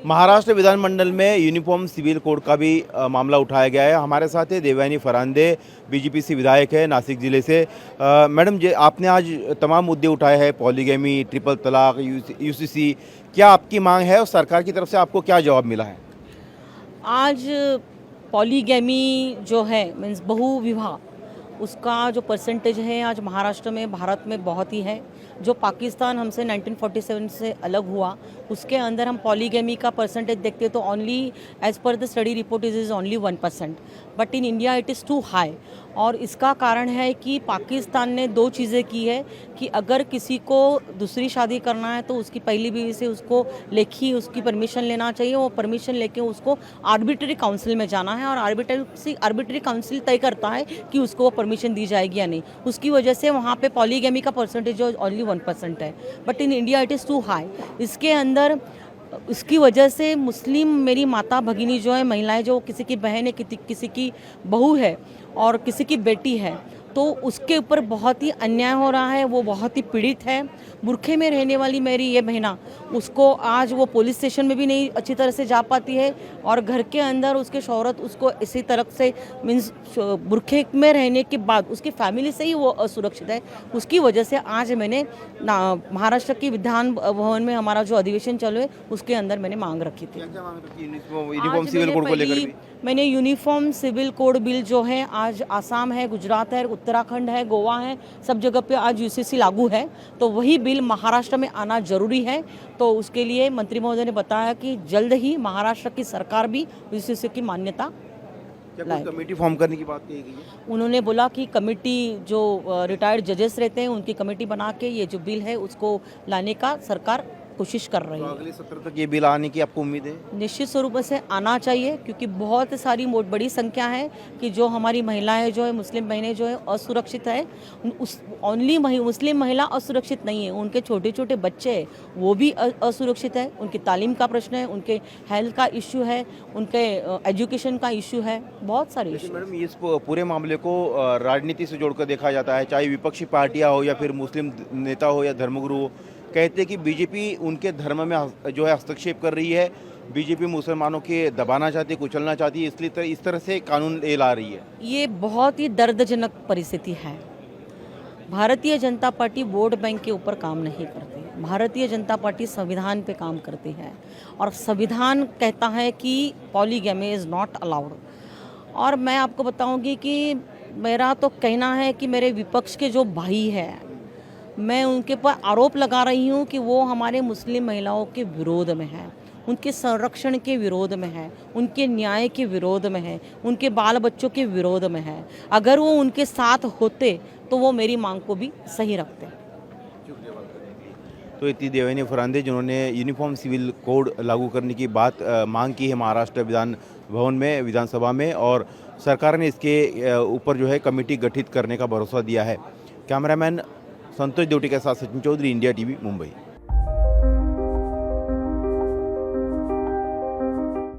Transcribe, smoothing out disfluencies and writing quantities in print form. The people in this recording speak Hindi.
महाराष्ट्र विधानमंडल में यूनिफॉर्म सिविल कोड का भी मामला उठाया गया है। हमारे साथ है देवयानी फरांदे, बीजेपी से विधायक है नासिक जिले से। मैडम जी, आपने आज तमाम मुद्दे उठाए हैं, पॉलीगैमी, ट्रिपल तलाक, यूसीसी। क्या आपकी मांग है और सरकार की तरफ से आपको क्या जवाब मिला है? आज पॉलीगैमी जो है मीन्स बहुविवाह, उसका जो परसेंटेज है आज महाराष्ट्र में, भारत में बहुत ही है। जो पाकिस्तान हमसे 1947 से अलग हुआ, उसके अंदर हम पॉलीगैमी का परसेंटेज देखते तो ओनली एज पर the study report is only 1%, but in India it is too high. और इसका कारण है कि पाकिस्तान ने दो चीज़ें की है कि अगर किसी को दूसरी शादी करना है तो उसकी पहली बीवी से उसको लेखी उसकी परमिशन लेना चाहिए। वो परमिशन लेके उसको आर्बिट्री काउंसिल में जाना है और आर्बिट्री काउंसिल तय करता है कि उसको वो परमिशन दी जाएगी या नहीं। उसकी वजह से वहाँ पे पॉलीगैमी का परसेंटेज जो ओनली 1% है, but in India it is too high. इसके अंदर इसकी वजह से मुस्लिम मेरी माता भगिनी जो है, महिलाएं जो किसी की बहन है, किसी की बहू है और किसी की बेटी है, तो उसके ऊपर बहुत ही अन्याय हो रहा है। वो बहुत ही पीड़ित है। बुरखे में रहने वाली मेरी ये बहना, उसको आज वो पुलिस स्टेशन में भी नहीं अच्छी तरह से जा पाती है और घर के अंदर उसके शौहरत उसको इसी तरह से मीन्स बुरखे में रहने के बाद उसकी फैमिली से ही वो असुरक्षित है। उसकी वजह से आज मैंने महाराष्ट्र की विधान भवन में हमारा जो अधिवेशन चालू है उसके अंदर मैंने मांग रखी थी। क्या मांग रखी? यूनिफॉर्म सिविल कोड को लेकर भी मैंने यूनिफॉर्म सिविल कोड बिल जो है, आज आसाम है, गुजरात है, उत्तराखंड है, गोवा है, सब जगह पे आज यूसीसी लागू है, तो वही बिल महाराष्ट्र में आना जरूरी है। तो उसके लिए मंत्री महोदय ने बताया कि जल्द ही महाराष्ट्र की सरकार भी यूसीसी की मान्यता कोई कमेटी फॉर्म करने की बात कही गई है? उन्होंने बोला कि कमेटी जो रिटायर्ड जजेस रहते हैं उनकी कमेटी बना के ये जो बिल है उसको लाने का सरकार कोशिश कर रही तो है। अगले सत्र तक ये बिल आने की आपको उम्मीद है? निश्चित स्वरूप से आना चाहिए, क्योंकि बहुत सारी बड़ी संख्या है कि जो हमारी महिलाएं जो है, मुस्लिम बहनें जो है असुरक्षित है। उस ओनली मुस्लिम महिला असुरक्षित नहीं है, उनके छोटे छोटे बच्चे वो भी असुरक्षित है। उनकी तालीम का प्रश्न है, उनके हेल्थ का इश्यू है, उनके एजुकेशन का इश्यू है, बहुत सारे इश्यू। मैडम, इस पूरे मामले को राजनीति से जोड़कर देखा जाता है, चाहे विपक्षी पार्टियां हो या फिर मुस्लिम नेता हो या धर्मगुरु हो। कहते हैं कि बीजेपी उनके धर्म में जो है हस्तक्षेप कर रही है, बीजेपी मुसलमानों के दबाना चाहती है, कुचलना चाहती है, इसलिए इस तरह से कानून ये ला रही है। ये बहुत ही दर्दजनक परिस्थिति है। Bharatiya Janata party vote bank के ऊपर काम नहीं करती। भारतीय जनता पार्टी संविधान पे काम करती है और संविधान कहता है कि पॉलीगैमी इज़ नॉट अलाउड। और मैं आपको बताऊंगी कि मेरा तो कहना है कि मेरे विपक्ष के जो भाई हैं, मैं उनके पर आरोप लगा रही हूँ कि वो हमारे मुस्लिम महिलाओं के विरोध में है, उनके संरक्षण के विरोध में है, उनके न्याय के विरोध में है, उनके बाल बच्चों के विरोध में है। अगर वो उनके साथ होते तो वो मेरी मांग को भी सही रखते। तो इतनी देवयानी फरांदे, जिन्होंने यूनिफॉर्म सिविल कोड लागू करने की बात मांग की है महाराष्ट्र विधान भवन में, विधानसभा में, और सरकार ने इसके ऊपर जो है कमेटी गठित करने का भरोसा दिया है। कैमरामैन संतोष देवटी के साथ सचिन चौधरी, इंडिया टीवी, मुंबई।